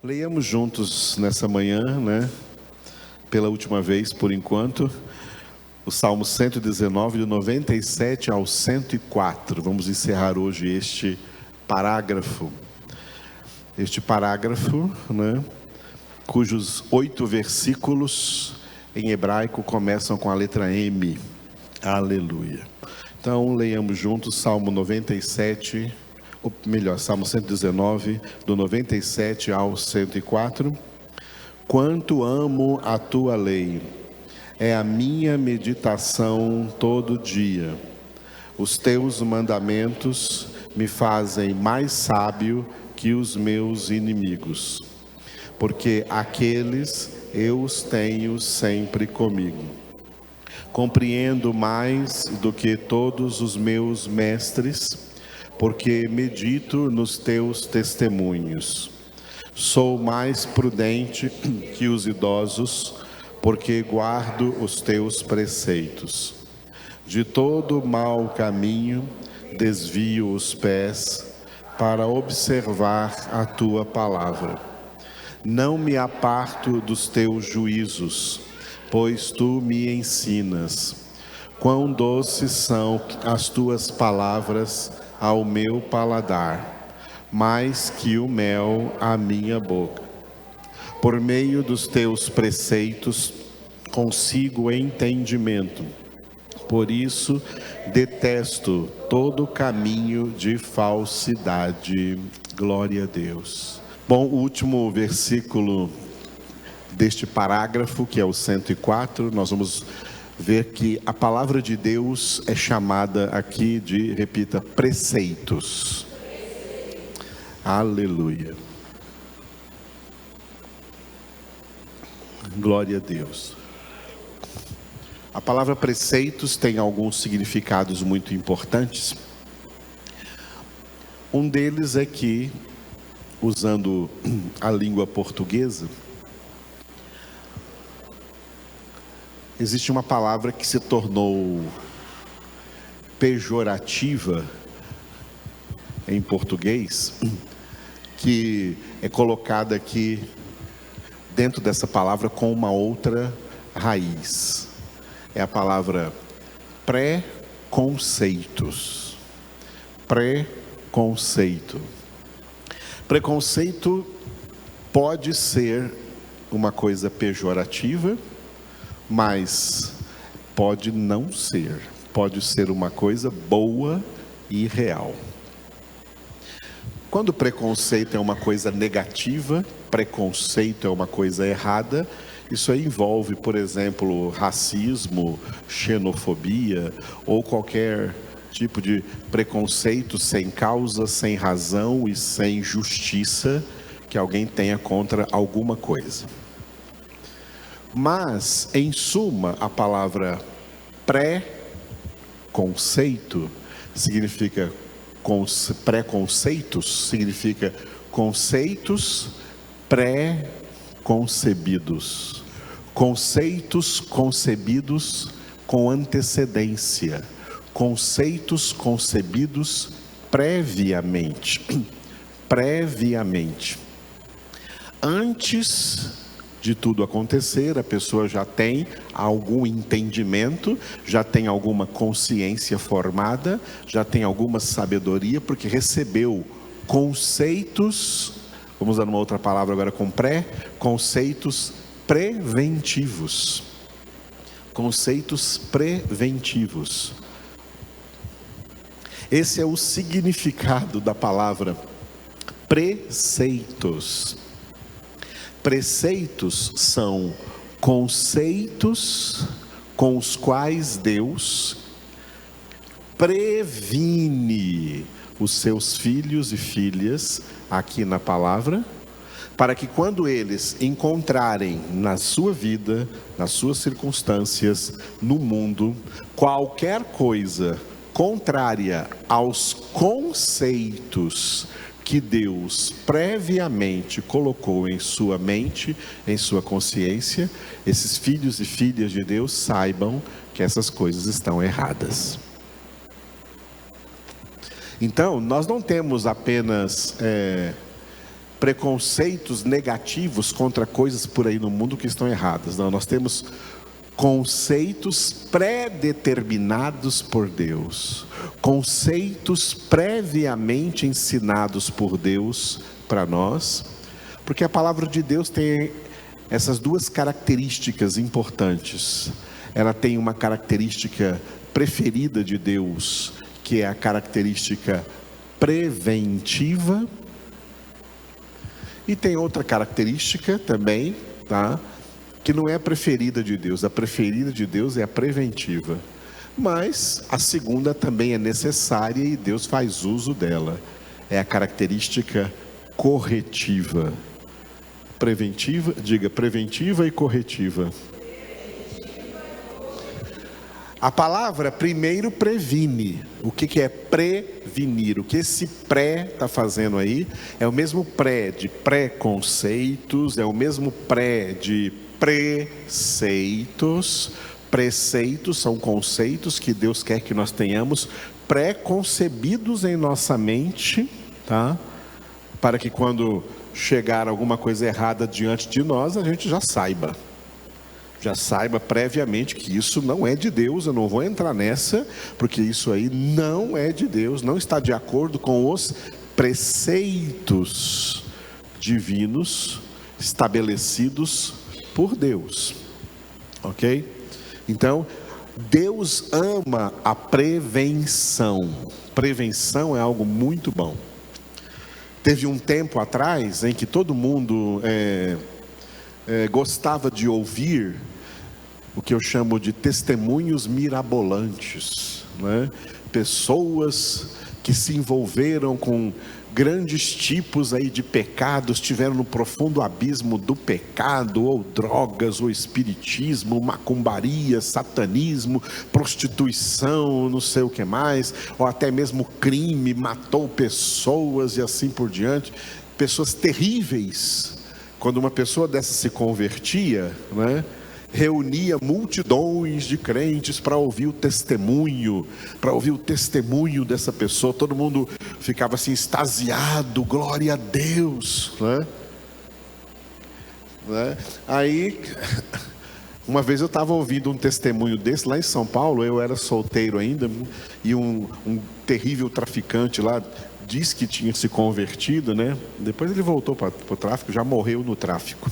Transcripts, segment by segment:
Leiamos juntos nessa manhã, né? Pela última vez, por enquanto, o Salmo 119, do 97 ao 104. Vamos encerrar hoje este parágrafo. Né? Cujos 8 versículos em hebraico começam com a letra M. Aleluia. Então, leiamos juntos Salmo 97, ou melhor, Salmo 119, do 97 ao 104. Quanto amo a tua lei, é a minha meditação todo dia. Os teus mandamentos me fazem mais sábio que os meus inimigos, porque aqueles eu os tenho sempre comigo. Compreendo mais do que todos os meus mestres, porque medito nos teus testemunhos. Sou mais prudente que os idosos, porque guardo os teus preceitos. De todo mau caminho desvio os pés para observar a tua palavra. Não me aparto dos teus juízos, pois tu me ensinas. Quão doces são as tuas palavras ao meu paladar, mais que o mel à minha boca. Por meio dos teus preceitos consigo entendimento. Por isso detesto todo caminho de falsidade. Glória a Deus. Bom, o último versículo deste parágrafo, que é o 104, nós vamos ver que a palavra de Deus é chamada aqui de, repita, preceitos. Aleluia. Glória a Deus. A palavra preceitos tem alguns significados muito importantes. Um deles é que, usando a língua portuguesa, existe uma palavra que se tornou pejorativa em português, que é colocada aqui dentro dessa palavra com uma outra raiz. É a palavra preconceitos. Preconceito. Preconceito pode ser uma coisa pejorativa, mas pode não ser. Pode ser uma coisa boa e real. Quando preconceito é uma coisa negativa, preconceito é uma coisa errada, isso aí envolve, por exemplo, racismo, xenofobia ou qualquer tipo de preconceito sem causa, sem razão e sem justiça que alguém tenha contra alguma coisa. Mas, em suma, a palavra pré-conceito significa preconceitos, significa conceitos pré-concebidos, conceitos concebidos com antecedência, conceitos concebidos previamente. Antes de tudo acontecer, a pessoa já tem algum entendimento, já tem alguma consciência formada, já tem alguma sabedoria, porque recebeu conceitos, vamos usar uma outra palavra agora com conceitos preventivos. Conceitos preventivos. Esse é o significado da palavra preceitos. Preceitos são conceitos com os quais Deus previne os seus filhos e filhas, aqui na palavra, para que quando eles encontrarem na sua vida, nas suas circunstâncias, no mundo, qualquer coisa contrária aos conceitos que Deus previamente colocou em sua mente, em sua consciência, esses filhos e filhas de Deus saibam que essas coisas estão erradas. Então, nós não temos apenas preconceitos negativos contra coisas por aí no mundo que estão erradas. Não, nós temos conceitos pré-determinados por Deus, conceitos previamente ensinados por Deus para nós, porque a palavra de Deus tem essas duas características importantes. Ela tem uma característica preferida de Deus, que é a característica preventiva, e tem outra característica também, tá? Que não é a preferida de Deus. A preferida de Deus é a preventiva, mas a segunda também é necessária e Deus faz uso dela. É a característica corretiva. Preventiva, diga, preventiva e corretiva. A palavra primeiro previne. O que é prevenir? O que esse pré está fazendo aí? É o mesmo pré de preconceitos, é o mesmo pré de preceitos. Preceitos são conceitos que Deus quer que nós tenhamos pré-concebidos em nossa mente, tá? Para que quando chegar alguma coisa errada diante de nós, a gente já saiba previamente que isso não é de Deus. Eu não vou entrar nessa, porque isso aí não é de Deus, não está de acordo com os preceitos divinos estabelecidos por Deus, ok? Então, Deus ama a prevenção. Prevenção é algo muito bom. Teve um tempo atrás em que todo mundo gostava de ouvir o que eu chamo de testemunhos mirabolantes, né? Pessoas que se envolveram com grandes tipos aí de pecados, estiveram no profundo abismo do pecado, ou drogas, ou espiritismo, macumbaria, satanismo, prostituição, não sei o que mais, ou até mesmo crime, matou pessoas e assim por diante, pessoas terríveis. Quando uma pessoa dessa se convertia, né, reunia multidões de crentes para ouvir o testemunho dessa pessoa. Todo mundo ficava assim extasiado, glória a Deus, né? Aí, uma vez eu estava ouvindo um testemunho desse lá em São Paulo. Eu era solteiro ainda, e um terrível traficante lá disse que tinha se convertido, né? Depois ele voltou para o tráfico, já morreu no tráfico.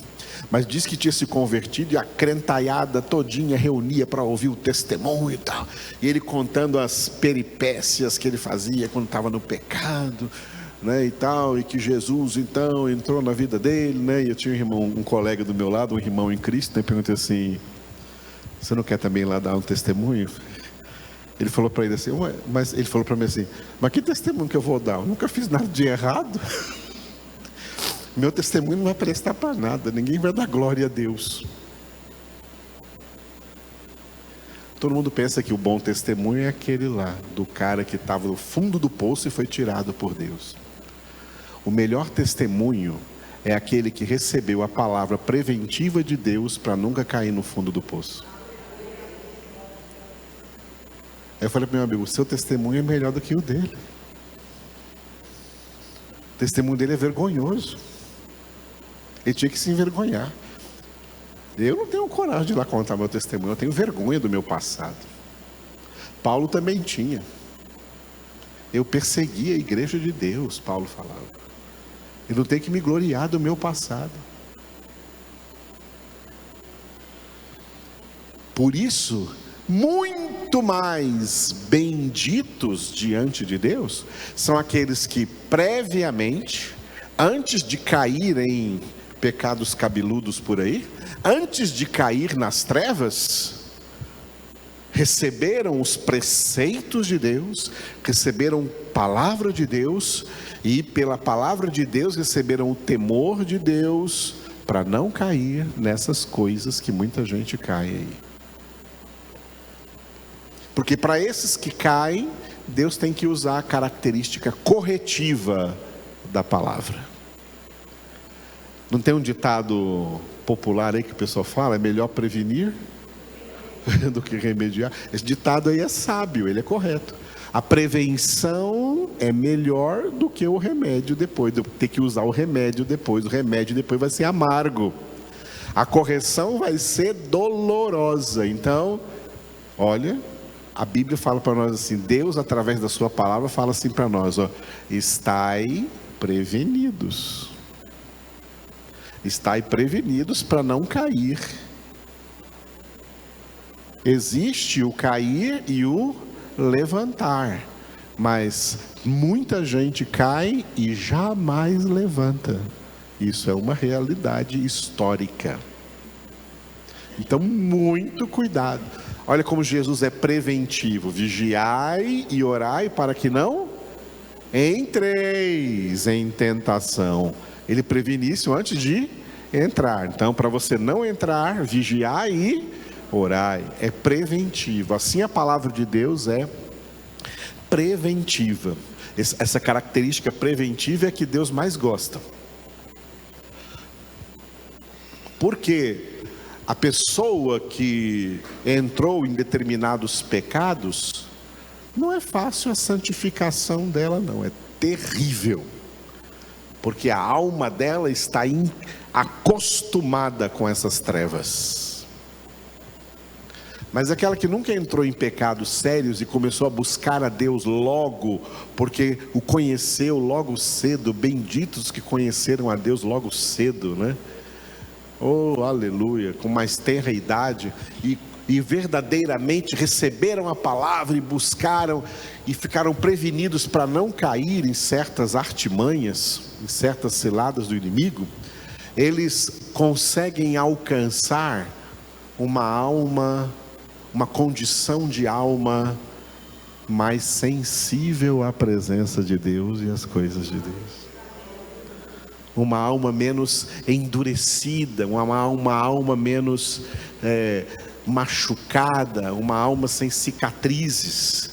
Mas disse que tinha se convertido, e a crentaiada todinha reunia para ouvir o testemunho e tal. E ele contando as peripécias que ele fazia quando estava no pecado, né, e tal, e que Jesus então entrou na vida dele, né? E eu tinha um colega do meu lado, um irmão em Cristo, né? Perguntei assim: você não quer também lá dar um testemunho? Ele falou para ele assim, mas ele falou para mim assim: mas que testemunho que eu vou dar? Eu nunca fiz nada de errado. Meu testemunho não vai prestar para nada, ninguém vai dar glória a Deus. Todo mundo pensa que o bom testemunho é aquele lá, do cara que estava no fundo do poço e foi tirado por Deus. O melhor testemunho é aquele que recebeu a palavra preventiva de Deus para nunca cair no fundo do poço. Aí eu falei para meu amigo: o seu testemunho é melhor do que o dele. O testemunho dele é vergonhoso. Ele tinha que se envergonhar. Eu não tenho coragem de ir lá contar meu testemunho, eu tenho vergonha do meu passado. Paulo também tinha. Eu persegui a igreja de Deus, Paulo falava. Eu não tenho que me gloriar do meu passado. Por isso, muito mais benditos diante de Deus são aqueles que previamente, antes de cair em pecados cabeludos por aí, antes de cair nas trevas, receberam os preceitos de Deus, receberam palavra de Deus, e pela palavra de Deus receberam o temor de Deus, para não cair nessas coisas que muita gente cai aí. Porque para esses que caem, Deus tem que usar a característica corretiva da palavra. Não tem um ditado popular aí que o pessoal fala: é melhor prevenir do que remediar? Esse ditado aí é sábio, ele é correto. A prevenção é melhor do que o remédio depois, de ter que usar o remédio depois. O remédio depois vai ser amargo. A correção vai ser dolorosa. Então, olha, a Bíblia fala para nós assim, Deus através da sua palavra fala assim para nós, ó, estai prevenidos. Estai prevenidos para não cair. Existe o cair e o levantar, mas muita gente cai e jamais levanta. Isso é uma realidade histórica. Então, muito cuidado. Olha como Jesus é preventivo. Vigiai e orai para que não entreis em tentação. Ele previne isso antes de entrar. Então, para você não entrar, vigiai e orai. É preventivo. Assim a palavra de Deus é preventiva. Essa característica preventiva é a que Deus mais gosta. Porque a pessoa que entrou em determinados pecados, não é fácil a santificação dela, não. É terrível. Porque a alma dela está acostumada com essas trevas. Mas aquela que nunca entrou em pecados sérios e começou a buscar a Deus logo, porque o conheceu logo cedo, benditos que conheceram a Deus logo cedo, né? Oh, aleluia, com mais tenra idade, e verdadeiramente receberam a palavra e buscaram, e ficaram prevenidos para não cair em certas artimanhas, em certas ciladas do inimigo. Eles conseguem alcançar uma alma, uma condição de alma mais sensível à presença de Deus e às coisas de Deus. Uma alma menos endurecida, uma alma menos machucada, uma alma sem cicatrizes.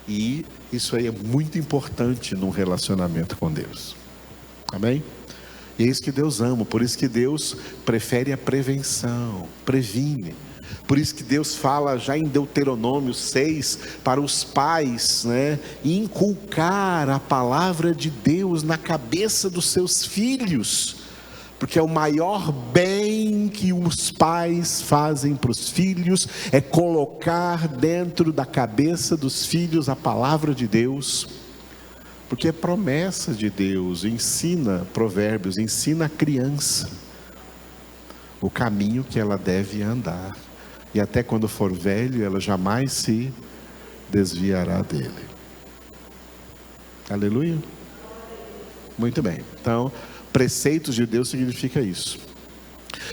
E isso aí é muito importante num relacionamento com Deus. Amém? E é isso que Deus ama, por isso que Deus prefere a prevenção, previne. Por isso que Deus fala já em Deuteronômio 6 para os pais, né, inculcar a palavra de Deus na cabeça dos seus filhos, porque é o maior bem que os pais fazem para os filhos, é colocar dentro da cabeça dos filhos a palavra de Deus, porque é promessa de Deus. Ensina, Provérbios, ensina a criança o caminho que ela deve andar, e até quando for velho, ela jamais se desviará dele. Aleluia? Muito bem. Então, preceitos de Deus significa isso.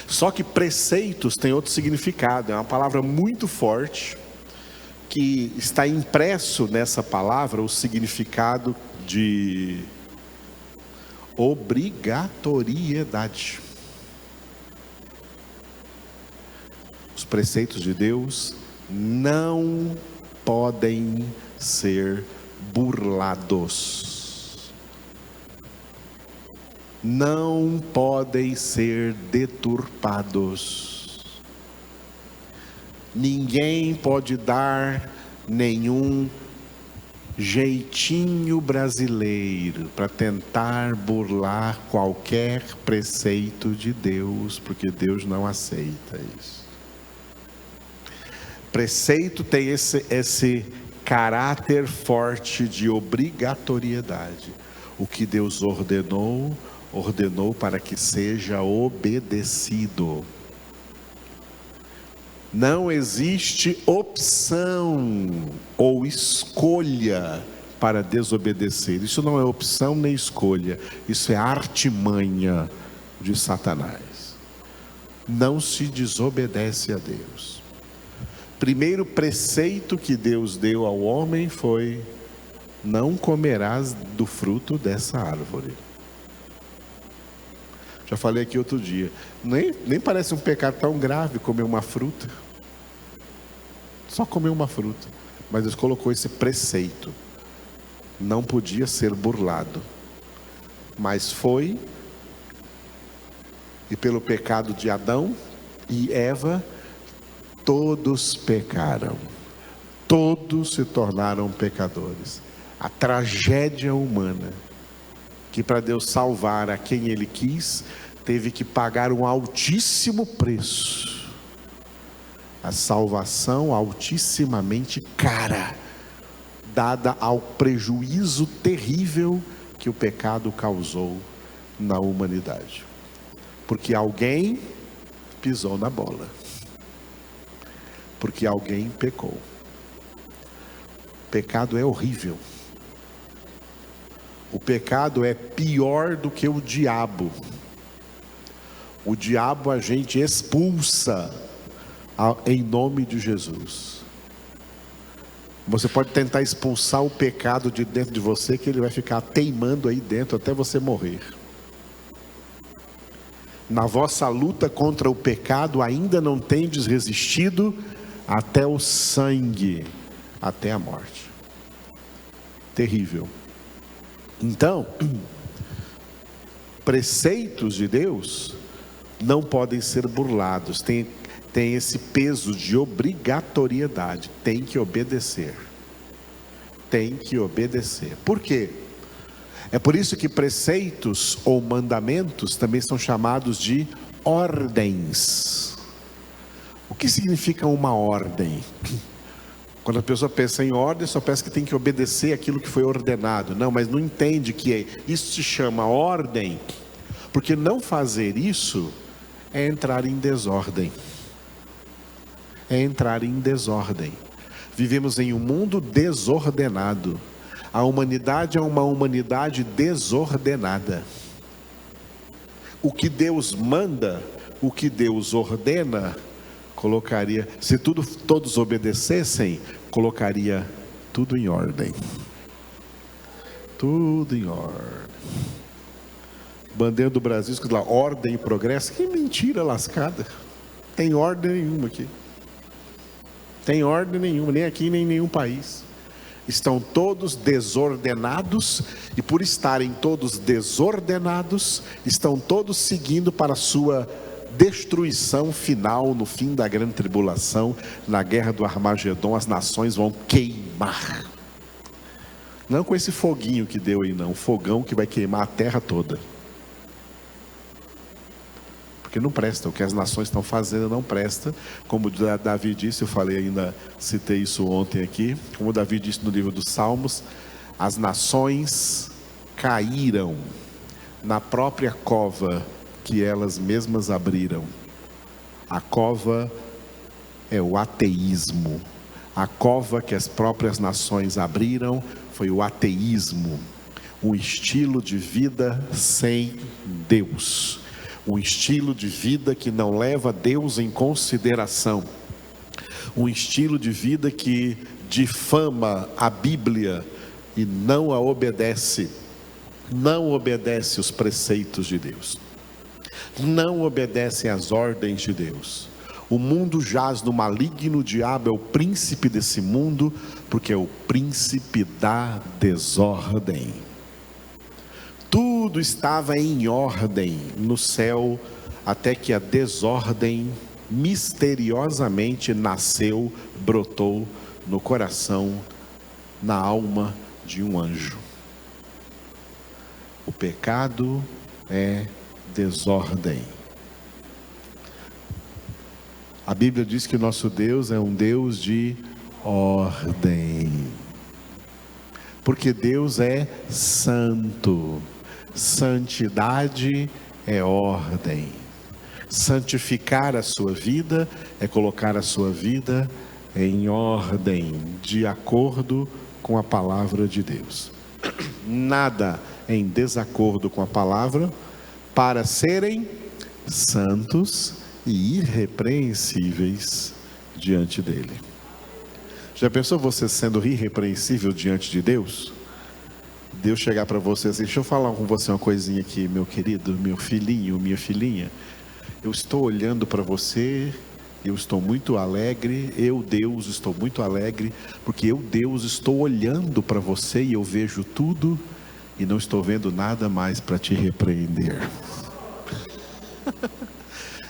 Só que preceitos tem outro significado. É uma palavra muito forte, que está impresso nessa palavra o significado de obrigatoriedade. Os preceitos de Deus não podem ser burlados, não podem ser deturpados. Ninguém pode dar nenhum jeitinho brasileiro para tentar burlar qualquer preceito de Deus, porque Deus não aceita isso. Preceito tem esse caráter forte de obrigatoriedade. O que Deus ordenou para que seja obedecido. Não existe opção ou escolha para desobedecer. Isso não é opção nem escolha. Isso é artimanha de Satanás. Não se desobedece a Deus. Primeiro preceito que Deus deu ao homem foi: não comerás do fruto dessa árvore. Já falei aqui outro dia, nem parece um pecado tão grave comer uma fruta. Só comer uma fruta. Mas Deus colocou esse preceito. Não podia ser burlado. Mas foi, e pelo pecado de Adão e Eva, todos pecaram. todos se tornaram pecadores. A tragédia humana, que para Deus salvar a quem Ele quis, teve que pagar um altíssimo preço. A salvação altissimamente cara, dada ao prejuízo terrível que o pecado causou na humanidade. Porque alguém pisou na bola. Porque alguém pecou. O pecado é horrível. O pecado é pior do que o diabo. O diabo a gente expulsa em nome de Jesus. Você pode tentar expulsar o pecado de dentro de você, que ele vai ficar teimando aí dentro até você morrer. Na vossa luta contra o pecado ainda não tendes resistido até o sangue, até a morte. Terrível. Então, preceitos de Deus não podem ser burlados. Tem esse peso de obrigatoriedade. Tem que obedecer. Tem que obedecer. Por quê? É por isso que preceitos ou mandamentos também são chamados de ordens. O que significa uma ordem? Quando a pessoa pensa em ordem, só pensa que tem que obedecer aquilo que foi ordenado. Não, mas não entende que isso se chama ordem, porque não fazer isso é entrar em desordem. É entrar em desordem. Vivemos em um mundo desordenado. A humanidade é uma humanidade desordenada. O que Deus manda, o que Deus ordena, colocaria, se todos obedecessem, colocaria tudo em ordem. Tudo em ordem. Bandeira do Brasil, escrito lá, ordem e progresso. Que mentira lascada. Tem ordem nenhuma aqui. Tem ordem nenhuma, nem aqui, nem em nenhum país. Estão todos desordenados, e por estarem todos desordenados, estão todos seguindo para a sua destruição final, no fim da grande tribulação, na guerra do Armagedon. As nações vão queimar. Não com esse foguinho que deu aí não, o fogão que vai queimar a terra toda. Porque não presta, o que as nações estão fazendo não presta. Como Davi disse, eu falei ainda, citei isso ontem aqui, como Davi disse no livro dos Salmos, as nações caíram na própria cova que elas mesmas abriram. A cova é o ateísmo. A cova que as próprias nações abriram foi o ateísmo, um estilo de vida sem Deus, um estilo de vida que não leva Deus em consideração, um estilo de vida que difama a Bíblia e não a obedece, não obedece os preceitos de Deus, não obedece às ordens de Deus. O mundo jaz no maligno, o diabo é o príncipe desse mundo, porque é o príncipe da desordem. Tudo estava em ordem no céu, até que a desordem misteriosamente nasceu, brotou no coração, na alma de um anjo. O pecado é desordem. A Bíblia diz que o nosso Deus é um Deus de ordem, porque Deus é santo. Santidade é ordem. Santificar a sua vida é colocar a sua vida em ordem, de acordo com a palavra de Deus. Nada em desacordo com a palavra, para serem santos e irrepreensíveis diante dele. Já pensou você sendo irrepreensível diante de Deus? Deus chegar para você assim: deixa eu falar com você uma coisinha aqui, meu querido, meu filhinho, minha filhinha. Eu estou olhando para você, eu estou muito alegre, eu, Deus, estou muito alegre, porque eu, Deus, estou olhando para você e eu vejo tudo e não estou vendo nada mais para te repreender.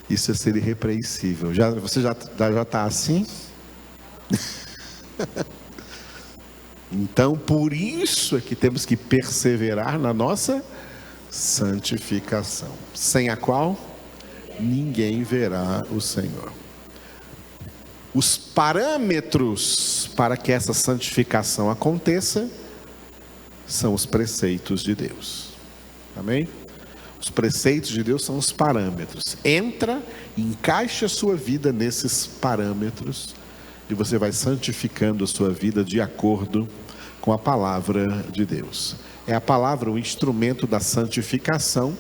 Isso é ser irrepreensível. Você já está assim? Então, por isso é que temos que perseverar na nossa santificação, sem a qual ninguém verá o Senhor. Os parâmetros para que essa santificação aconteça são os preceitos de Deus. Amém? Os preceitos de Deus são os parâmetros. Entra, encaixa a sua vida nesses parâmetros e você vai santificando a sua vida de acordo com a palavra de Deus. É a palavra o instrumento da santificação.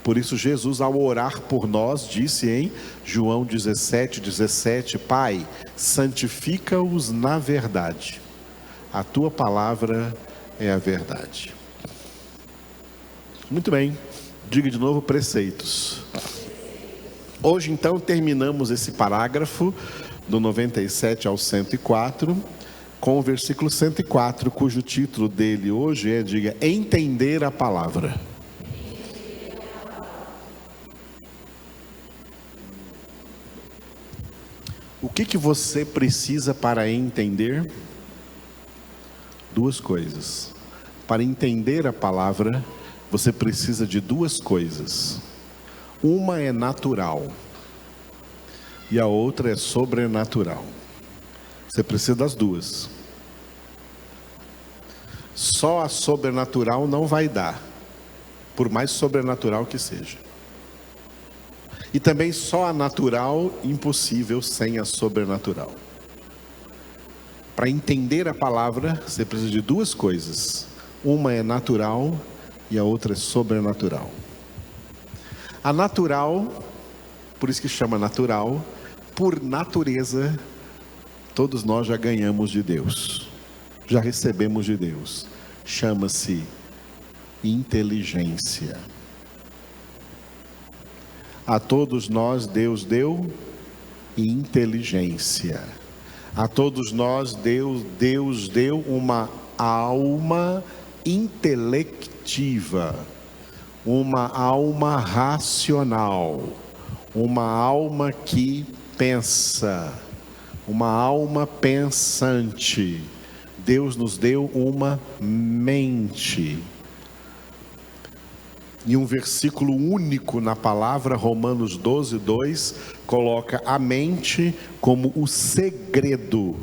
Por isso Jesus, ao orar por nós, disse em João 17:17, Pai, santifica-os na verdade. A tua palavra é a verdade. Muito bem, diga de novo preceitos. Hoje então terminamos esse parágrafo do 97 ao 104 com o versículo 104, cujo título dele hoje é, diga, entender a palavra. O que você precisa para entender? Duas coisas. Para entender a palavra, você precisa de duas coisas. Uma é natural e a outra é sobrenatural. Você precisa das duas. Só a sobrenatural não vai dar, por mais sobrenatural que seja. E também só a natural, impossível sem a sobrenatural. Para entender a palavra, você precisa de duas coisas. Uma é natural e a outra é sobrenatural. A natural, por isso que chama natural, por natureza, todos nós já ganhamos de Deus. Já recebemos de Deus. Chama-se inteligência. A todos nós Deus deu inteligência. A todos nós Deus deu uma alma intelectiva, uma alma racional, uma alma que pensa, uma alma pensante. Deus nos deu uma mente. E um versículo único na palavra, Romanos 12:2, coloca a mente como o segredo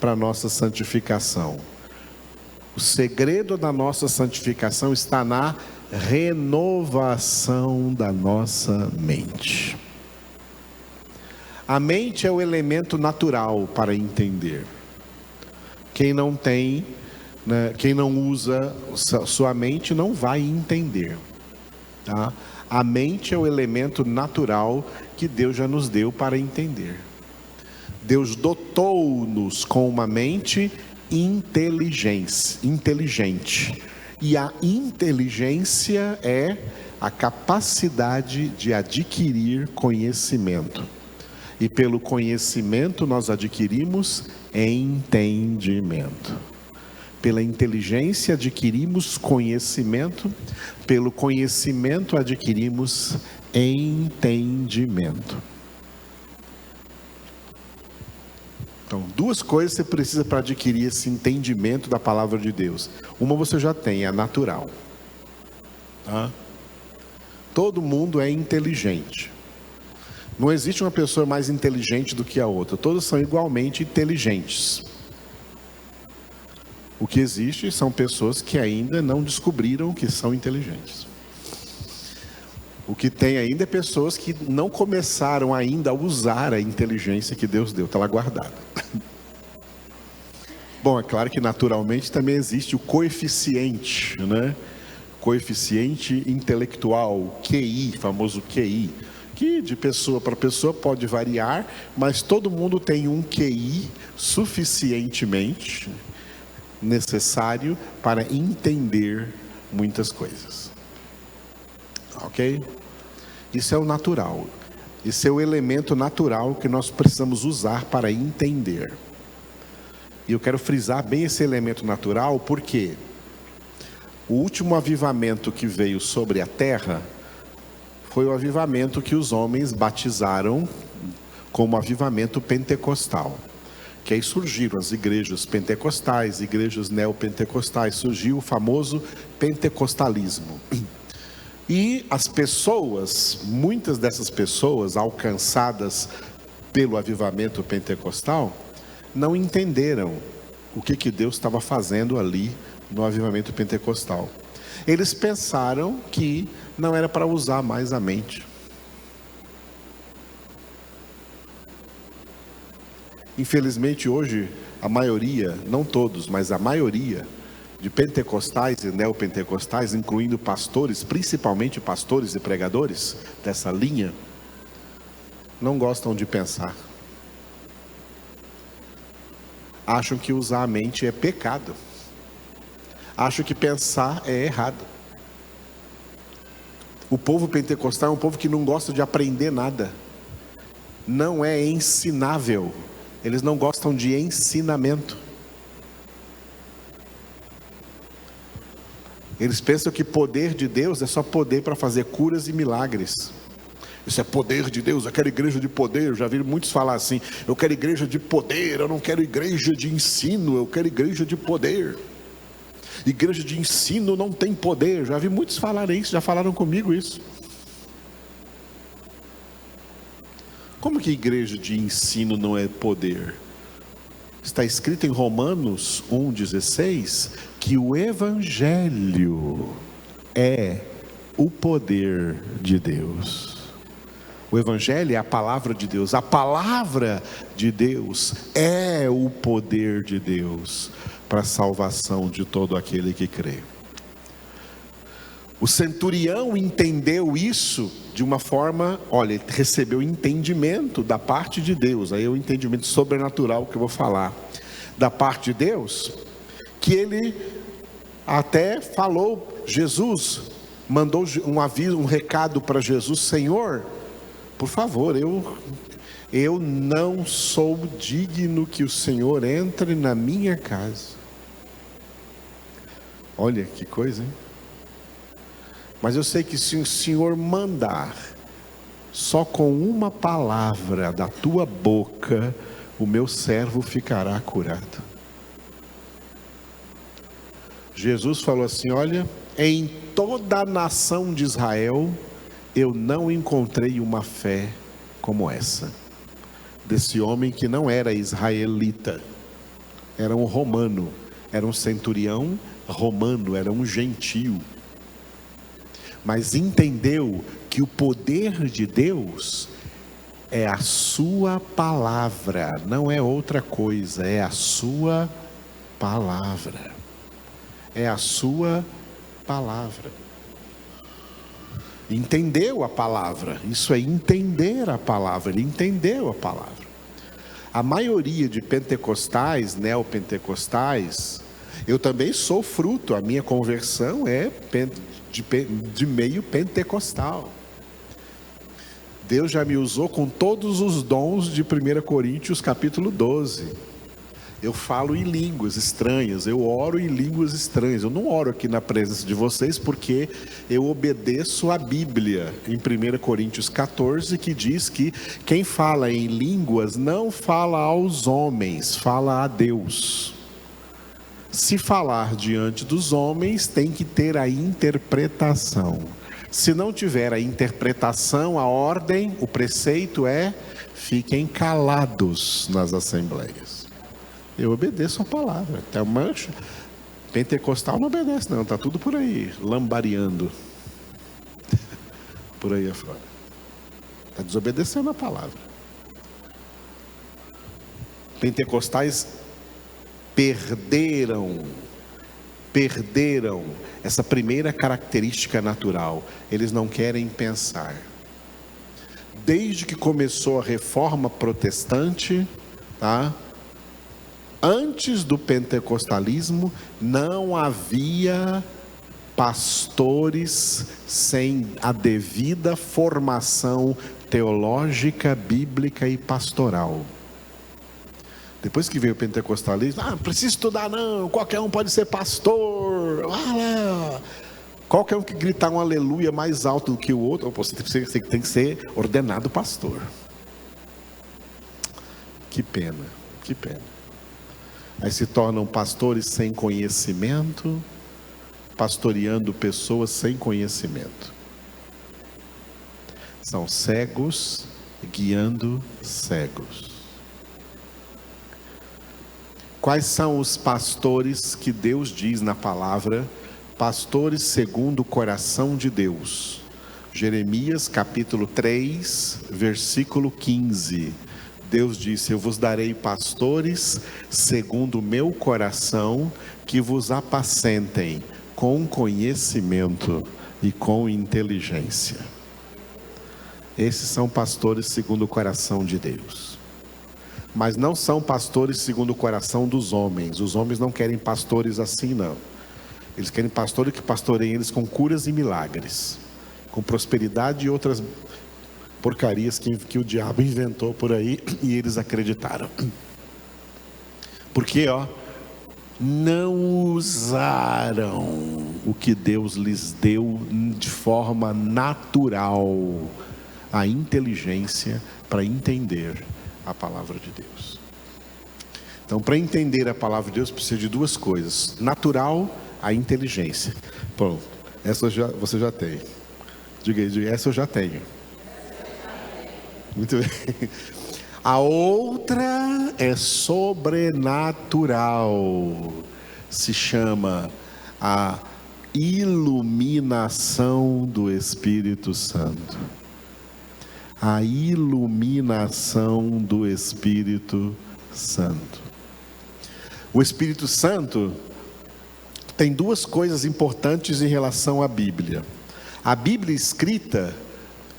para a nossa santificação. O segredo da nossa santificação está na renovação da nossa mente. A mente é o elemento natural para entender. Quem não tem, quem não usa sua mente não vai entender, tá? A mente é o elemento natural que Deus já nos deu para entender. Deus dotou-nos com uma mente inteligente. E a inteligência é a capacidade de adquirir conhecimento. E pelo conhecimento nós adquirimos entendimento. Pela inteligência adquirimos conhecimento, pelo conhecimento adquirimos entendimento. Então, duas coisas você precisa para adquirir esse entendimento da palavra de Deus. Uma você já tem, é a natural. Tá? Todo mundo é inteligente. Não existe uma pessoa mais inteligente do que a outra. Todos são igualmente inteligentes. O que existe são pessoas que ainda não descobriram que são inteligentes. O que tem ainda é pessoas que não começaram ainda a usar a inteligência que Deus deu, está lá guardada. Bom, é claro que naturalmente também existe o coeficiente, né? Coeficiente intelectual, QI, famoso QI, que de pessoa para pessoa pode variar, mas todo mundo tem um QI suficientemente necessário para entender muitas coisas. Ok? Isso é o natural. Isso é o elemento natural que nós precisamos usar para entender. E eu quero frisar bem esse elemento natural, porque o último avivamento que veio sobre a terra foi o avivamento que os homens batizaram como avivamento pentecostal. Que aí surgiram as igrejas pentecostais, igrejas neopentecostais, surgiu o famoso pentecostalismo. E as pessoas, muitas dessas pessoas alcançadas pelo avivamento pentecostal, não entenderam o que Deus estava fazendo ali no avivamento pentecostal. Eles pensaram que não era para usar mais a mente. Infelizmente hoje, a maioria, não todos, mas a maioria de pentecostais e neopentecostais, incluindo pastores, principalmente pastores e pregadores dessa linha, não gostam de pensar. Acham que usar a mente é pecado. Acham que pensar é errado. O povo pentecostal é um povo que não gosta de aprender nada. Não é ensinável. Eles não gostam de ensinamento. Eles pensam que poder de Deus é só poder para fazer curas e milagres. Isso é poder de Deus, eu quero igreja de poder. Eu já vi muitos falar assim: eu quero igreja de poder, eu não quero igreja de ensino, eu quero igreja de poder. Igreja de ensino não tem poder. Já vi muitos falarem isso, já falaram comigo isso. Como que igreja de ensino não é poder? Está escrito em Romanos 1,16 que o Evangelho é o poder de Deus. O Evangelho é a palavra de Deus. A palavra de Deus é o poder de Deus para a salvação de todo aquele que crê. O centurião entendeu isso de uma forma, olha, ele recebeu entendimento da parte de Deus. Aí é o entendimento sobrenatural que eu vou falar. Da parte de Deus, que ele até falou, Jesus mandou um aviso, um recado para Jesus: Senhor, por favor, eu não sou digno que o Senhor entre na minha casa. Olha que coisa, hein? Mas eu sei que se o Senhor mandar, só com uma palavra da tua boca, o meu servo ficará curado. Jesus falou assim: olha, em toda a nação de Israel, eu não encontrei uma fé como essa, desse homem que não era israelita, era um romano, era um centurião romano, era um gentio, mas entendeu que o poder de Deus é a sua palavra, não é outra coisa, é a sua palavra, é a sua palavra. Entendeu a palavra, isso é entender a palavra, ele entendeu a palavra. A maioria de pentecostais, neopentecostais, eu também sou fruto, a minha conversão é de meio pentecostal. Deus já me usou com todos os dons de 1 Coríntios capítulo 12. Eu falo em línguas estranhas, eu oro em línguas estranhas. Eu não oro aqui na presença de vocês porque eu obedeço a Bíblia em 1 Coríntios 14, que diz que quem fala em línguas não fala aos homens, fala a Deus. Se falar diante dos homens, tem que ter a interpretação. Se não tiver a interpretação, a ordem, o preceito é: fiquem calados nas assembleias. Eu obedeço a palavra. Até o mancha pentecostal não obedece não, está tudo por aí, lambariando por aí afora, está desobedecendo a palavra. Pentecostais perderam essa primeira característica natural. Eles não querem pensar. Desde que começou a reforma protestante, tá? Antes do pentecostalismo, não havia pastores sem a devida formação teológica, bíblica e pastoral. Depois que veio o pentecostalismo, não precisa estudar não, qualquer um pode ser pastor. Qualquer um que gritar um aleluia mais alto do que o outro, você tem que ser ordenado pastor. Que pena. Que pena. Aí se tornam pastores sem conhecimento, pastoreando pessoas sem conhecimento. São cegos guiando cegos. Quais são os pastores que Deus diz na palavra? Pastores segundo o coração de Deus. Jeremias capítulo 3, versículo 15. Deus disse: eu vos darei pastores segundo o meu coração, que vos apacentem com conhecimento e com inteligência. Esses são pastores segundo o coração de Deus. Mas não são pastores segundo o coração dos homens. Os homens não querem pastores assim, não. Eles querem pastores que pastoreiem eles com curas e milagres, com prosperidade e outras porcarias que o diabo inventou por aí e eles acreditaram. Porque, não usaram o que Deus lhes deu de forma natural, a inteligência para entender a palavra de Deus. Então, para entender a palavra de Deus, precisa de duas coisas: natural, a inteligência. Pronto, essa você já tem. Diga aí, essa eu já tenho. Muito bem. A outra é sobrenatural. Se chama a iluminação do Espírito Santo. A iluminação do Espírito Santo. O Espírito Santo tem duas coisas importantes em relação à Bíblia. A Bíblia escrita,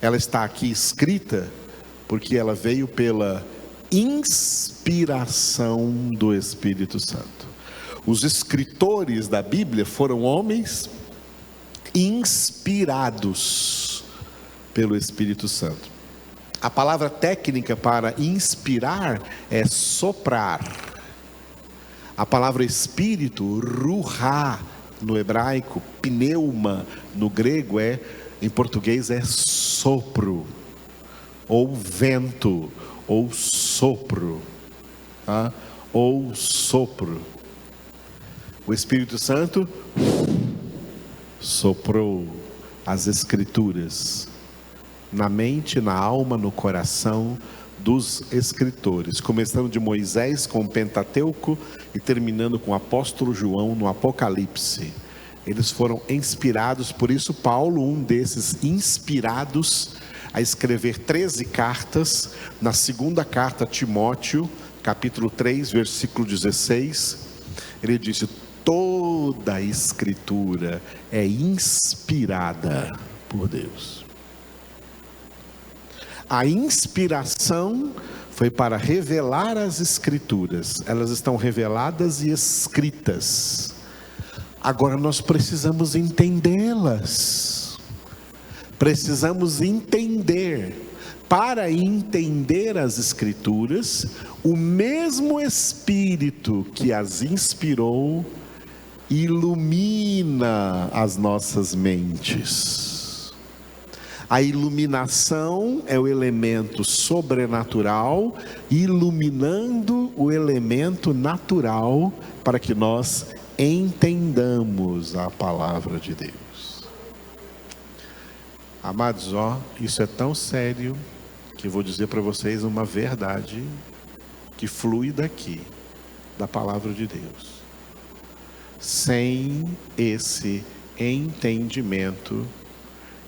ela está aqui escrita porque ela veio pela inspiração do Espírito Santo. Os escritores da Bíblia foram homens inspirados pelo Espírito Santo. A palavra técnica para inspirar é soprar. A palavra espírito, ruhá, no hebraico, pneuma, no grego em português é sopro, ou vento, ou sopro, ou sopro. O Espírito Santo soprou as Escrituras na mente, na alma, no coração dos escritores, começando de Moisés com o Pentateuco e terminando com o apóstolo João no Apocalipse. Eles foram inspirados, por isso Paulo, um desses inspirados a escrever 13 cartas, na segunda carta a Timóteo, capítulo 3, versículo 16, ele disse: toda a escritura é inspirada por Deus. A inspiração foi para revelar as escrituras. Elas estão reveladas e escritas. Agora nós precisamos entendê-las. Precisamos entender. Para entender as escrituras, o mesmo Espírito que as inspirou ilumina as nossas mentes. A iluminação é o elemento sobrenatural, iluminando o elemento natural, para que nós entendamos a palavra de Deus. Amados, isso é tão sério, que eu vou dizer para vocês uma verdade, que flui daqui, da palavra de Deus. Sem esse entendimento,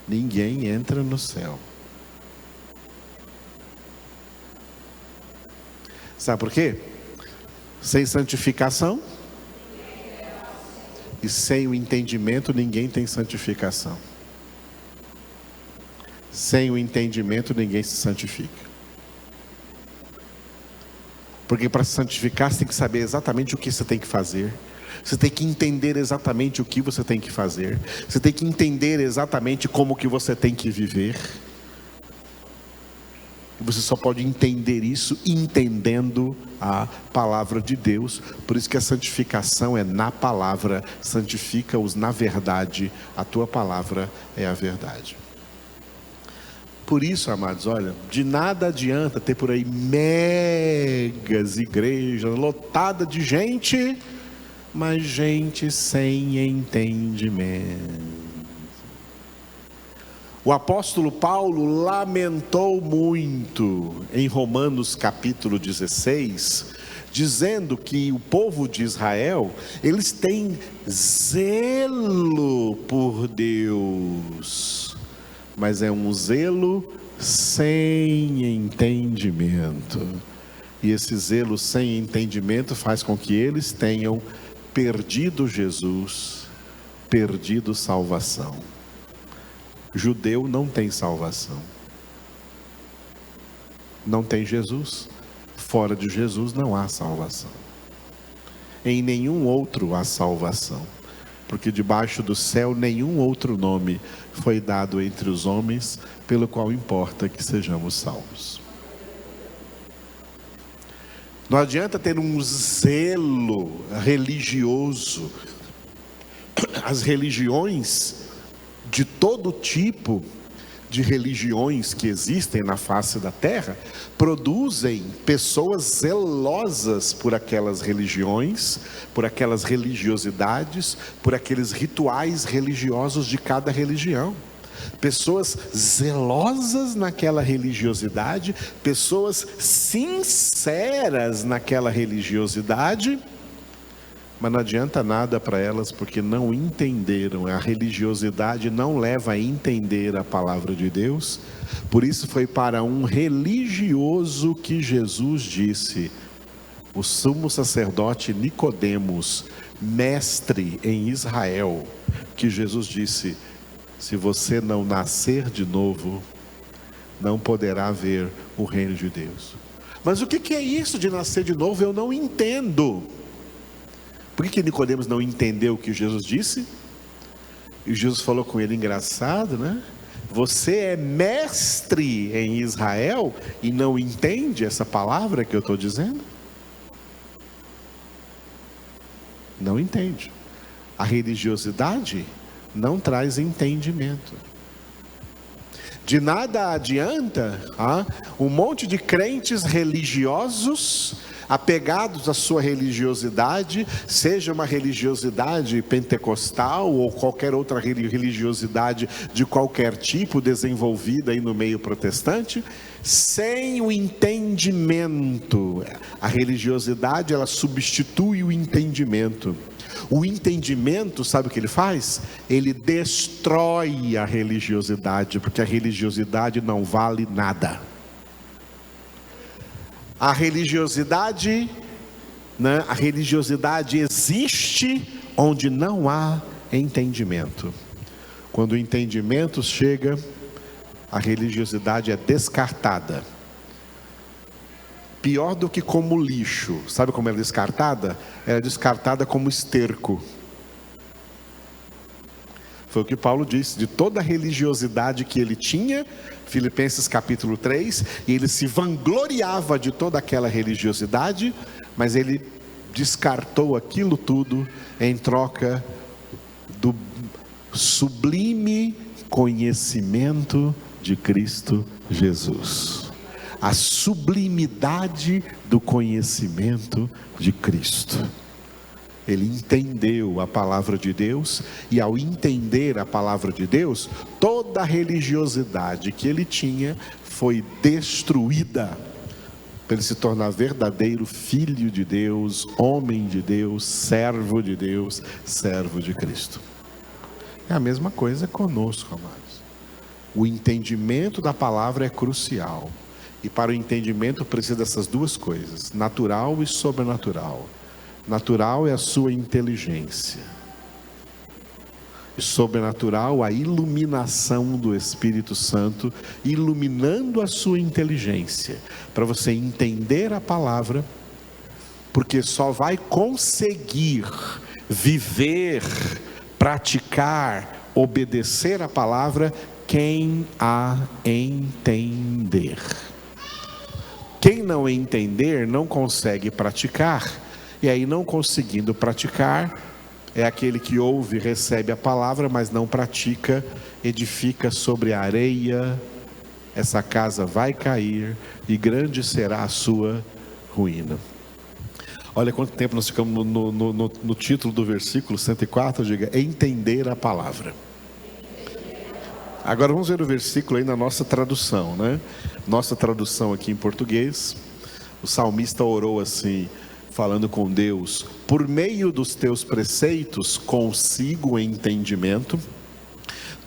ninguém entra no céu. Sabe por quê? Sem santificação e sem o entendimento, ninguém tem santificação. Sem o entendimento, ninguém se santifica. Porque para se santificar, você tem que saber exatamente o que você tem que fazer. Você tem que entender exatamente o que você tem que fazer. Você tem que entender exatamente como que você tem que viver. E você só pode entender isso entendendo a palavra de Deus. Por isso que a santificação é na palavra. Santifica-os na verdade. A tua palavra é a verdade. Por isso, amados, olha, de nada adianta ter por aí megas igrejas lotadas de gente, mas gente sem entendimento. O apóstolo Paulo lamentou muito em Romanos capítulo 16, dizendo que o povo de Israel, eles têm zelo por Deus, mas é um zelo sem entendimento. E esse zelo sem entendimento faz com que eles tenham perdido Jesus, perdido salvação. Judeu não tem salvação, não tem Jesus. Fora de Jesus não há salvação. Em nenhum outro há salvação, porque debaixo do céu nenhum outro nome foi dado entre os homens, pelo qual importa que sejamos salvos. Não adianta ter um zelo religioso. As religiões, de todo tipo de religiões que existem na face da terra, produzem pessoas zelosas por aquelas religiões, por aquelas religiosidades, por aqueles rituais religiosos de cada religião. Pessoas zelosas naquela religiosidade, pessoas sinceras naquela religiosidade, mas não adianta nada para elas, porque não entenderam. A religiosidade não leva a entender a palavra de Deus. Por isso foi para um religioso que Jesus disse, o sumo sacerdote Nicodemos, mestre em Israel, que Jesus disse: se você não nascer de novo, não poderá ver o reino de Deus. Mas o que é isso de nascer de novo? Eu não entendo. Por que Nicodemos não entendeu o que Jesus disse? E Jesus falou com ele, engraçado, né? Você é mestre em Israel e não entende essa palavra que eu estou dizendo? Não entende. A religiosidade não traz entendimento. De nada adianta um monte de crentes religiosos apegados à sua religiosidade, seja uma religiosidade pentecostal ou qualquer outra religiosidade de qualquer tipo desenvolvida aí no meio protestante, sem o entendimento. A religiosidade, ela substitui o entendimento. O entendimento, sabe o que ele faz? Ele destrói a religiosidade, porque a religiosidade não vale nada. A religiosidade existe onde não há entendimento. Quando o entendimento chega, a religiosidade é descartada. Pior do que como lixo. Sabe como ela é descartada? Ela é descartada como esterco. Foi o que Paulo disse, de toda a religiosidade que ele tinha, Filipenses capítulo 3, e ele se vangloriava de toda aquela religiosidade, mas ele descartou aquilo tudo em troca do sublime conhecimento de Cristo Jesus. A sublimidade do conhecimento de Cristo. Ele entendeu a palavra de Deus, e ao entender a palavra de Deus, toda a religiosidade que ele tinha foi destruída, para ele se tornar verdadeiro filho de Deus, homem de Deus, servo de Deus, servo de Cristo. É a mesma coisa conosco, amados. O entendimento da palavra é crucial, e para o entendimento precisa dessas duas coisas, natural e sobrenatural. Natural é a sua inteligência, e sobrenatural a iluminação do Espírito Santo, iluminando a sua inteligência, para você entender a palavra, porque só vai conseguir viver, praticar, obedecer a palavra quem a entender. Quem não entender não consegue praticar. E aí, não conseguindo praticar, é aquele que ouve, recebe a palavra, mas não pratica, edifica sobre a areia, essa casa vai cair e grande será a sua ruína. Olha quanto tempo nós ficamos no título do versículo 104, diga, entender a palavra. Agora vamos ver o versículo aí na nossa tradução, né? Nossa tradução aqui em português, o salmista orou assim, falando com Deus: por meio dos teus preceitos consigo entendimento,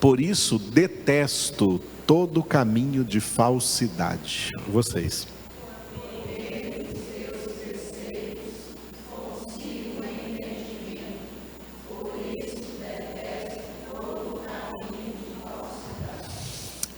por isso detesto todo caminho de falsidade. Vocês.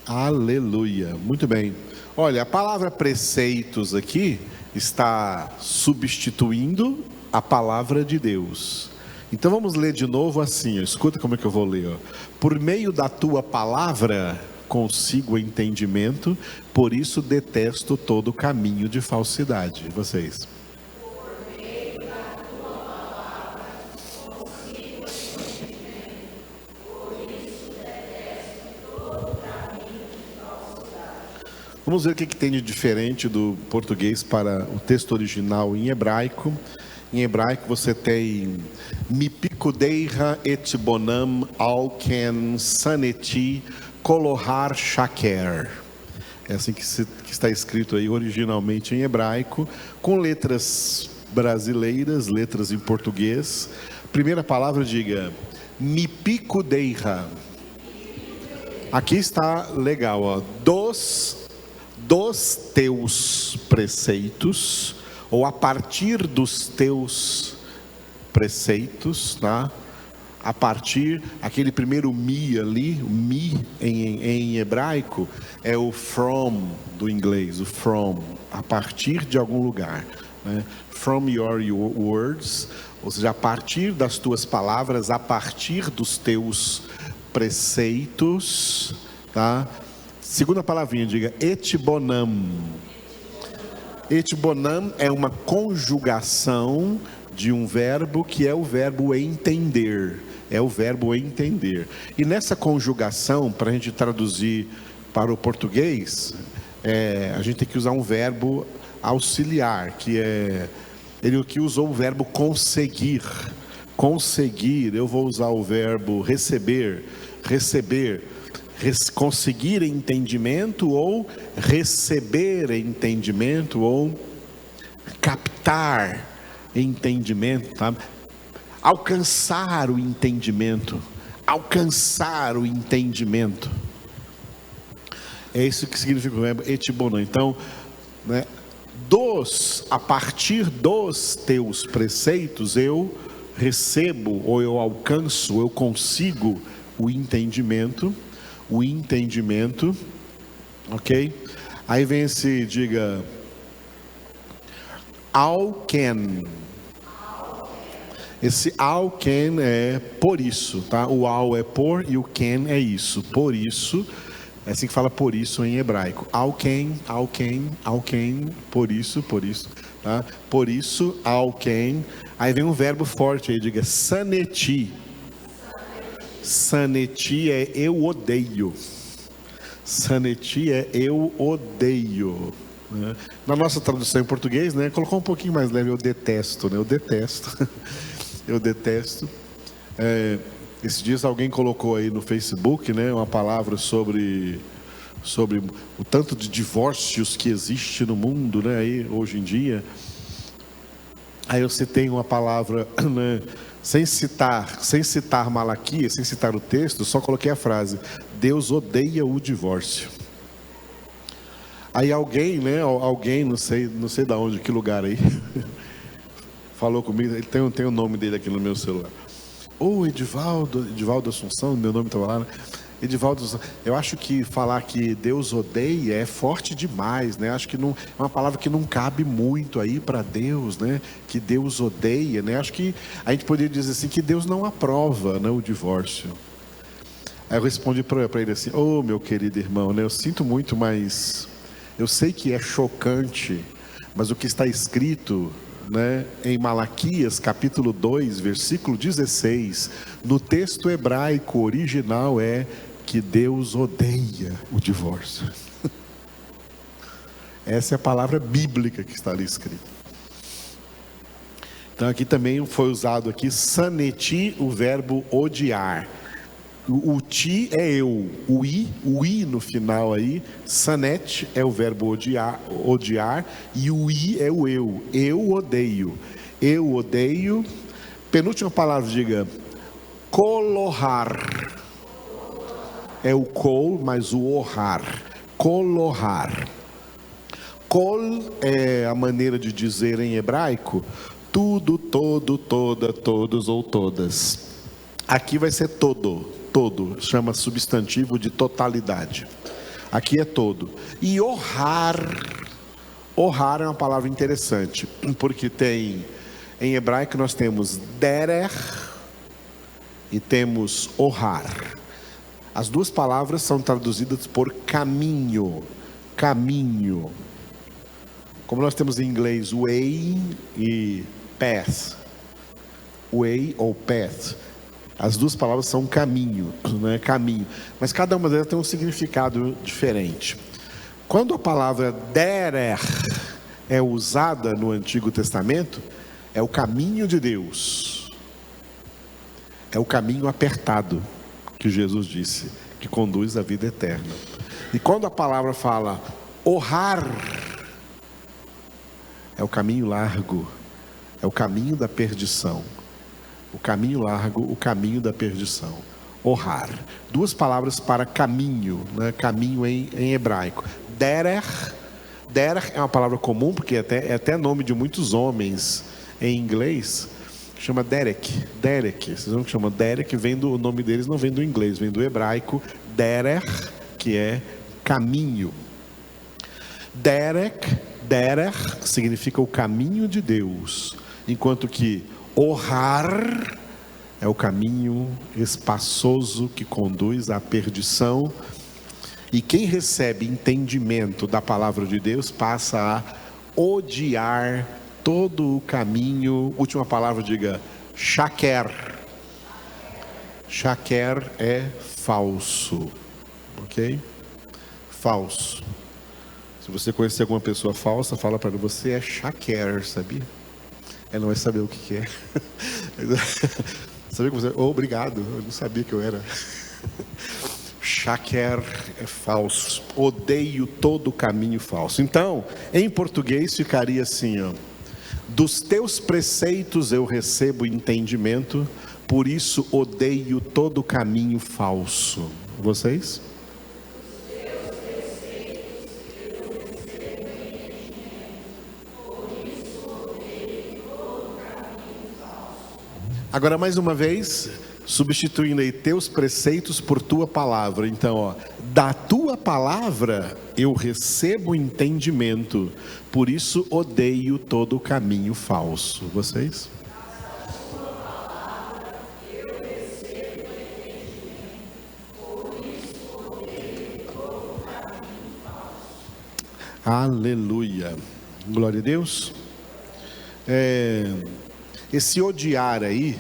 Aleluia, muito bem. Olha, a palavra preceitos aqui está substituindo a palavra de Deus. Então vamos ler de novo assim, ó. Escuta como é que eu vou ler, ó. Por meio da tua palavra consigo entendimento, por isso detesto todo caminho de falsidade. Vocês. Vamos ver o que tem de diferente do português para o texto original em hebraico. Em hebraico você tem Mipikudeira et bonam alken saneti kolohar shaker. É assim que está escrito aí originalmente em hebraico, com letras brasileiras, letras em português. Primeira palavra, diga, Mipikudeira. Aqui está legal, ó. Dos teus preceitos, ou a partir dos teus preceitos, tá? A partir, aquele primeiro mi ali, o mi em hebraico, é o from do inglês, o from, a partir de algum lugar, né? From your words, ou seja, a partir das tuas palavras, a partir dos teus preceitos, tá? Segunda palavrinha, diga, et bonam. Et bonam é uma conjugação de um verbo que é o verbo entender. É o verbo entender. E nessa conjugação, para a gente traduzir para o português, a gente tem que usar um verbo auxiliar, que é... Ele aqui usou o verbo conseguir. Conseguir, eu vou usar o verbo receber. Conseguir entendimento, ou receber entendimento, ou captar entendimento, tá? Alcançar o entendimento. É isso que significa o verbo etibonã. Então, né, a partir dos teus preceitos eu recebo, ou eu alcanço, eu consigo o entendimento, ok? Aí vem esse, diga, alken. Esse alken é por isso, tá? O al é por e o ken é isso, por isso. É assim que fala por isso em hebraico. Alken, por isso, tá? Por isso, alken. Aí vem um verbo forte aí, diga, saneti. Saneti é eu odeio. Saneti é eu odeio, né? Na nossa tradução em português, né, colocou um pouquinho mais leve, eu detesto, né? Eu detesto. Esses dias alguém colocou aí no Facebook, né, uma palavra sobre o tanto de divórcios que existe no mundo, né, aí, hoje em dia. Aí eu citei uma palavra, né, sem citar Malaquias, sem citar o texto, só coloquei a frase: Deus odeia o divórcio. Aí alguém, né, não sei de onde, que lugar aí, falou comigo, ele tem o nome dele aqui no meu celular. Edivaldo Assunção, meu nome estava lá, né? Edivaldo, eu acho que falar que Deus odeia é forte demais, né? Acho que não, é uma palavra que não cabe muito aí para Deus, né? Que Deus odeia, né? Acho que a gente poderia dizer assim, que Deus não aprova, né, o divórcio. Aí eu respondi para ele assim: meu querido irmão, né? Eu sinto muito, mas eu sei que é chocante, mas o que está escrito, né, em Malaquias capítulo 2, versículo 16, no texto hebraico original é que Deus odeia o divórcio. Essa é a palavra bíblica que está ali escrita. Então aqui também foi usado aqui saneti, o verbo odiar. O ti é eu, o i no final aí, sanet é o verbo odiar, e o i é o eu odeio. Penúltima palavra, diga, colohar, é o col, mas o ohar, colohar. Kol é a maneira de dizer em hebraico, tudo, todo, toda, todos ou todas. Aqui vai ser todo, chama substantivo de totalidade. Aqui é todo. E ohar é uma palavra interessante, porque tem, em hebraico nós temos derer e temos ohar. As duas palavras são traduzidas por caminho. Como nós temos em inglês way e path, way ou path, as duas palavras são caminho, né? Caminho, mas cada uma delas tem um significado diferente. Quando a palavra derer é usada no Antigo Testamento, é o caminho de Deus, é o caminho apertado que Jesus disse, que conduz à vida eterna. E quando a palavra fala ohar, é o caminho largo, é o caminho da perdição. O caminho largo, o caminho da perdição. Ohar. Duas palavras para caminho, né? Caminho em hebraico. Derer é uma palavra comum, porque é até nome de muitos homens em inglês. Chama Derek. Vocês vão que chama Derek, o nome deles não vem do inglês, vem do hebraico. Derer, que é caminho. Derer significa o caminho de Deus, enquanto que ohar é o caminho espaçoso que conduz à perdição. E quem recebe entendimento da palavra de Deus passa a odiar todo o caminho. Última palavra, diga shaker. Shaker é falso, ok? Falso. Se você conhecer alguma pessoa falsa, fala para você é shaker, sabia? Ela não vai saber o que é. Sabia como você... obrigado, eu não sabia que eu era. Shaker é falso. Odeio todo caminho falso. Então, em português ficaria assim, ó: dos teus preceitos eu recebo entendimento, por isso odeio todo caminho falso. Vocês? Agora mais uma vez, substituindo aí teus preceitos por tua palavra. Então, ó, da tua palavra eu recebo entendimento, por isso odeio todo caminho falso. Vocês? Aleluia, glória a Deus. Esse odiar aí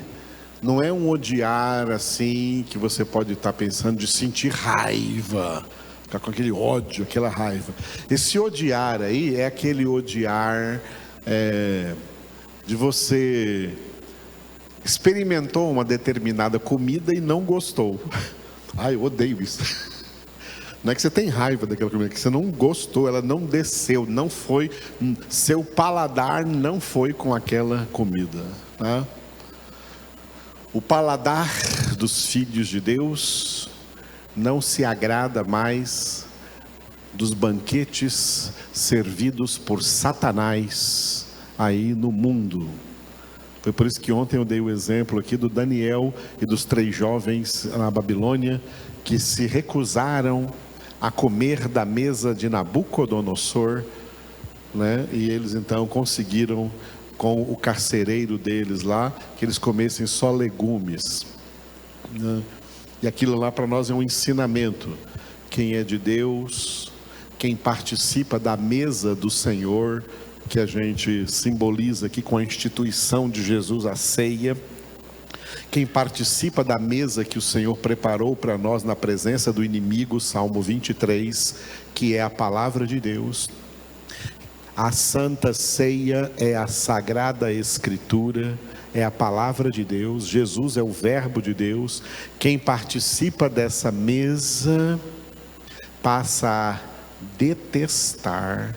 não é um odiar assim que você pode estar pensando de sentir raiva, ficar com aquele ódio, aquela raiva. Esse odiar aí é aquele odiar de você experimentou uma determinada comida e não gostou. Ai, eu odeio isso. Não é que você tem raiva daquela comida, é que você não gostou, ela não desceu, não foi, seu paladar não foi com aquela comida, tá? O paladar dos filhos de Deus não se agrada mais dos banquetes servidos por Satanás aí no mundo. Foi por isso que ontem eu dei o exemplo aqui do Daniel e dos 3 jovens na Babilônia que se recusaram a comer da mesa de Nabucodonosor, né? E eles então conseguiram, com o carcereiro deles lá, que eles comessem só legumes, né? E aquilo lá para nós é um ensinamento. Quem é de Deus, quem participa da mesa do Senhor, que a gente simboliza aqui com a instituição de Jesus, a ceia, quem participa da mesa que o Senhor preparou para nós na presença do inimigo, Salmo 23, que é a palavra de Deus, A Santa Ceia é a Sagrada Escritura, é a Palavra de Deus, Jesus é o Verbo de Deus. Quem participa dessa mesa passa a detestar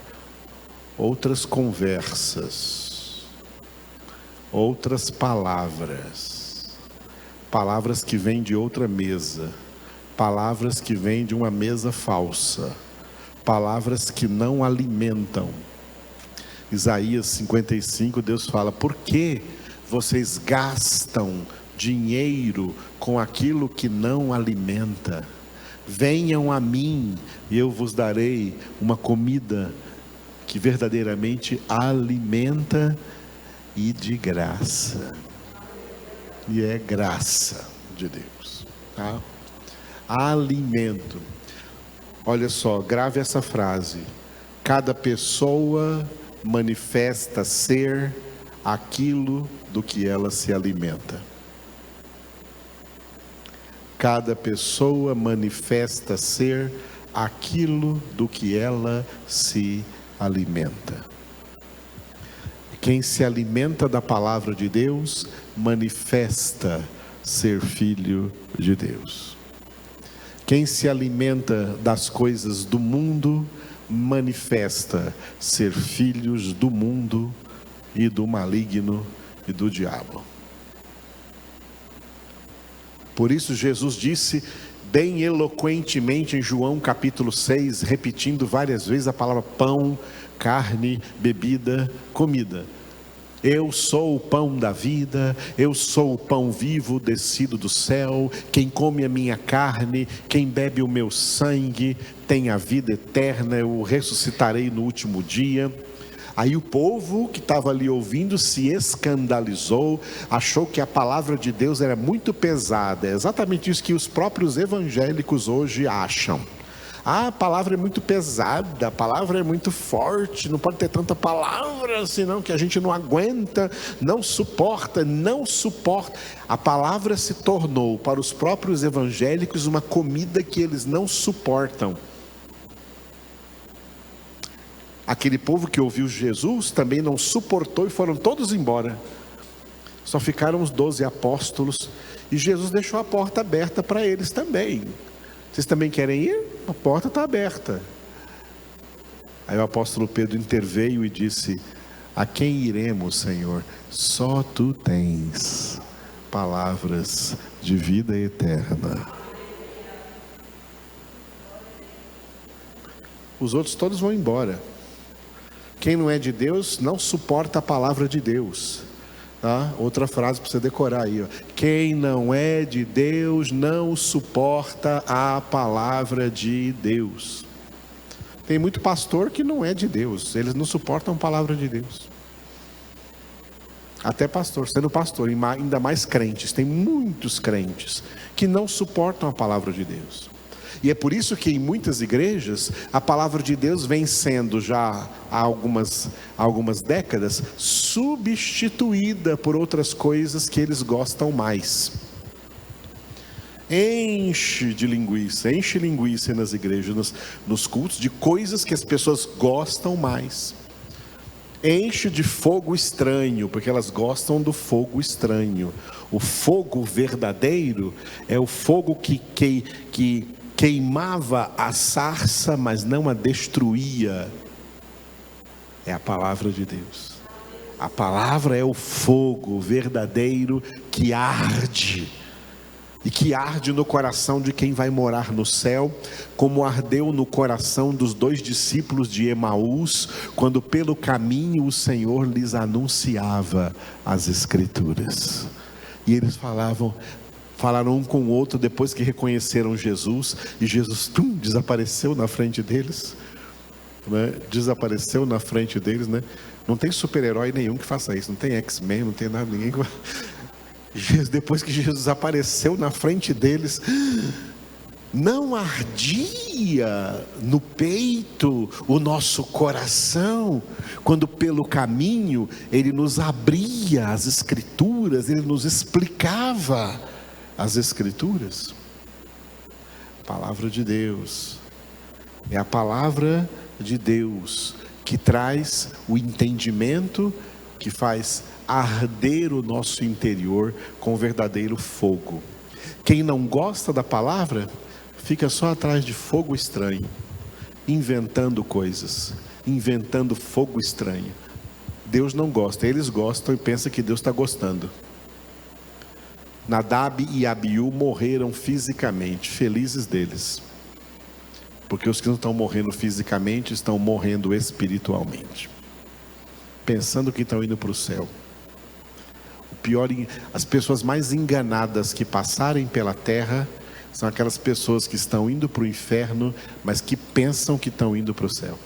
outras conversas, outras palavras, palavras que vêm de outra mesa, palavras que vêm de uma mesa falsa, palavras que não alimentam. Isaías 55, Deus fala: por que vocês gastam dinheiro com aquilo que não alimenta? Venham a mim e eu vos darei uma comida que verdadeiramente alimenta e de graça. E é graça de Deus, tá? Alimento. Olha só, grave essa frase: cada pessoa manifesta ser aquilo do que ela se alimenta. Cada pessoa manifesta ser aquilo do que ela se alimenta. Quem se alimenta da palavra de Deus manifesta ser filho de Deus. Quem se alimenta das coisas do mundo manifesta ser filhos do mundo e do maligno e do diabo. Por isso Jesus disse bem eloquentemente em João capítulo 6, repetindo várias vezes a palavra pão, carne, bebida, comida: eu sou o pão da vida, eu sou o pão vivo descido do céu. Quem come a minha carne, quem bebe o meu sangue, tem a vida eterna, eu o ressuscitarei no último dia. Aí o povo que estava ali ouvindo se escandalizou, achou que a palavra de Deus era muito pesada. É exatamente isso que os próprios evangélicos hoje acham. A palavra é muito pesada, a palavra é muito forte, não pode ter tanta palavra, senão que a gente não aguenta, não suporta. A palavra se tornou para os próprios evangélicos uma comida que eles não suportam. Aquele povo que ouviu Jesus também não suportou e foram todos embora. Só ficaram os 12 apóstolos e Jesus deixou a porta aberta para eles também. Vocês também querem ir? A porta está aberta. Aí o apóstolo Pedro interveio e disse: a quem iremos, Senhor? Só tu tens palavras de vida eterna. Os outros todos vão embora. Quem não é de Deus não suporta a palavra de Deus, tá? Outra frase para você decorar aí, ó. Quem não é de Deus não suporta a palavra de Deus. Tem muito pastor que não é de Deus, eles não suportam a palavra de Deus. Até pastor, sendo pastor, ainda mais crentes, tem muitos crentes que não suportam a palavra de Deus. E é por isso que em muitas igrejas a palavra de Deus vem sendo já há algumas décadas substituída por outras coisas que eles gostam mais. Enche linguiça nas igrejas, nos cultos, de coisas que as pessoas gostam mais. Enche de fogo estranho, porque elas gostam do fogo estranho. O fogo verdadeiro é o fogo que queimava a sarça, mas não a destruía. É a palavra de Deus. A palavra é o fogo verdadeiro que arde, e que arde no coração de quem vai morar no céu, como ardeu no coração dos 2 discípulos de Emaús, quando pelo caminho o Senhor lhes anunciava as Escrituras. E eles falaram um com o outro depois que reconheceram Jesus, e Jesus desapareceu na frente deles, né? Desapareceu na frente deles, né? Não tem super-herói nenhum que faça isso, não tem X-Men, não tem nada, ninguém que... Depois que Jesus apareceu na frente deles, não ardia no peito o nosso coração, quando pelo caminho Ele nos abria as Escrituras, Ele nos explicava as Escrituras? A palavra de Deus, é a palavra de Deus que traz o entendimento, que faz arder o nosso interior com verdadeiro fogo. Quem não gosta da palavra, fica só atrás de fogo estranho, inventando coisas, inventando fogo estranho. Deus não gosta, eles gostam e pensam que Deus está gostando. Nadab e Abiú morreram fisicamente, felizes deles, porque os que não estão morrendo fisicamente, estão morrendo espiritualmente, pensando que estão indo para o céu. O pior, as pessoas mais enganadas que passarem pela terra, são aquelas pessoas que estão indo para o inferno, mas que pensam que estão indo para o céu.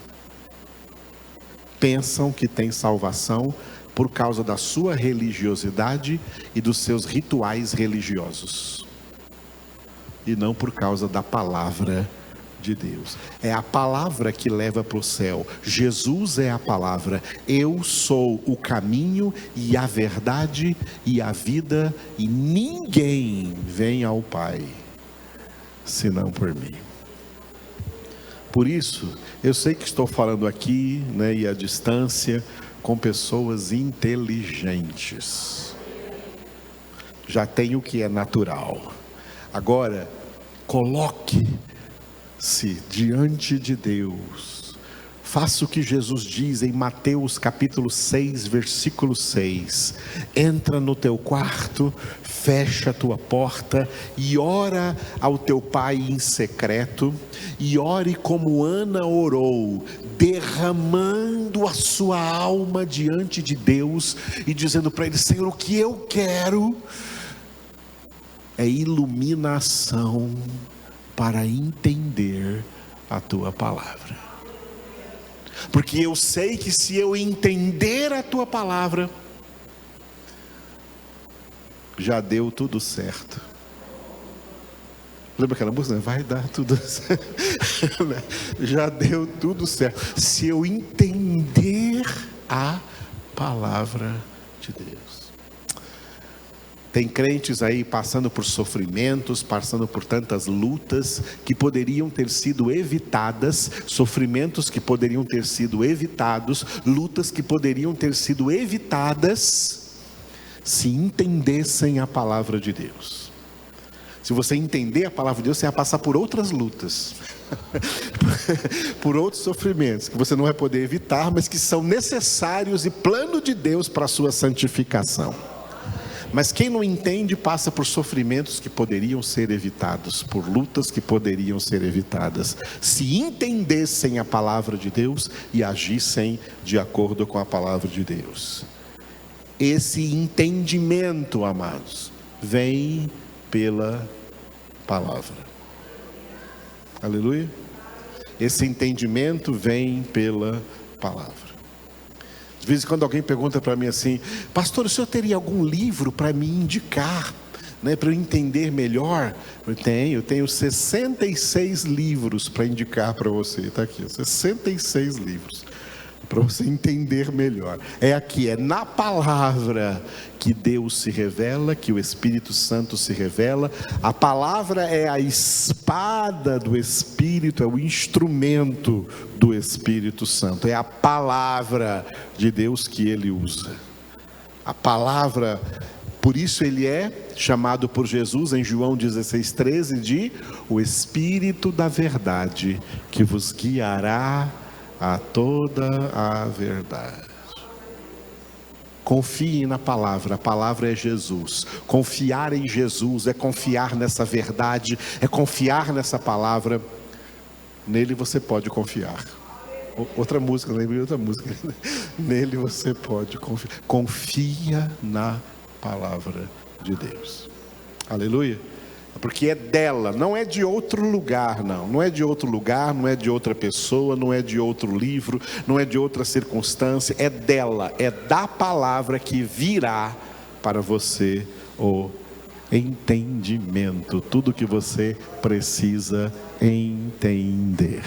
Pensam que tem salvação por causa da sua religiosidade e dos seus rituais religiosos, e não por causa da palavra de Deus. É a palavra que leva para o céu. Jesus é a palavra. Eu sou o caminho e a verdade e a vida, e ninguém vem ao Pai senão por mim. Por isso, eu sei que estou falando aqui, e à distância, com pessoas inteligentes. Já tem o que é natural. Agora, coloque-se diante de Deus. Faça o que Jesus diz em Mateus capítulo 6, versículo 6. Entra no teu quarto, fecha a tua porta e ora ao teu Pai em secreto, e ore como Ana orou, derramando a sua alma diante de Deus e dizendo para Ele: Senhor, o que eu quero é iluminação para entender a tua palavra, porque eu sei que se eu entender a tua palavra, já deu tudo certo. Lembra aquela música? Vai dar tudo certo. Já deu tudo certo, se eu entender a palavra de Deus. Tem crentes aí passando por sofrimentos, passando por tantas lutas que poderiam ter sido evitadas, sofrimentos que poderiam ter sido evitados, lutas que poderiam ter sido evitadas, se entendessem a palavra de Deus. Se você entender a palavra de Deus, você vai passar por outras lutas, por outros sofrimentos que você não vai poder evitar, mas que são necessários e plano de Deus para a sua santificação. Mas quem não entende passa por sofrimentos que poderiam ser evitados, por lutas que poderiam ser evitadas, se entendessem a palavra de Deus e agissem de acordo com a palavra de Deus. Esse entendimento, amados, vem pela palavra. Aleluia. Esse entendimento vem pela palavra. De vez em quando alguém pergunta para mim assim: pastor, o senhor teria algum livro para me indicar, para eu entender melhor? Eu tenho 66 livros para indicar para você. Está aqui, 66 livros para você entender melhor. É na palavra que Deus se revela, que o Espírito Santo se revela. A palavra é a espada do Espírito, é o instrumento do Espírito Santo. É a palavra de Deus que Ele usa. A palavra, por isso Ele é chamado por Jesus em João 16,13 de o Espírito da verdade, que vos guiará a toda a verdade. Confie na palavra, a palavra é Jesus. Confiar em Jesus é confiar nessa verdade, é confiar nessa palavra. Nele você pode confiar. Outra música, lembrei de outra música. Nele você pode confiar. Confia na palavra de Deus. Aleluia. Porque é dela, não é de outro lugar, não é de outro lugar, não é de outra pessoa, não é de outro livro, não é de outra circunstância, é dela, é da palavra que virá para você o entendimento, tudo que você precisa entender.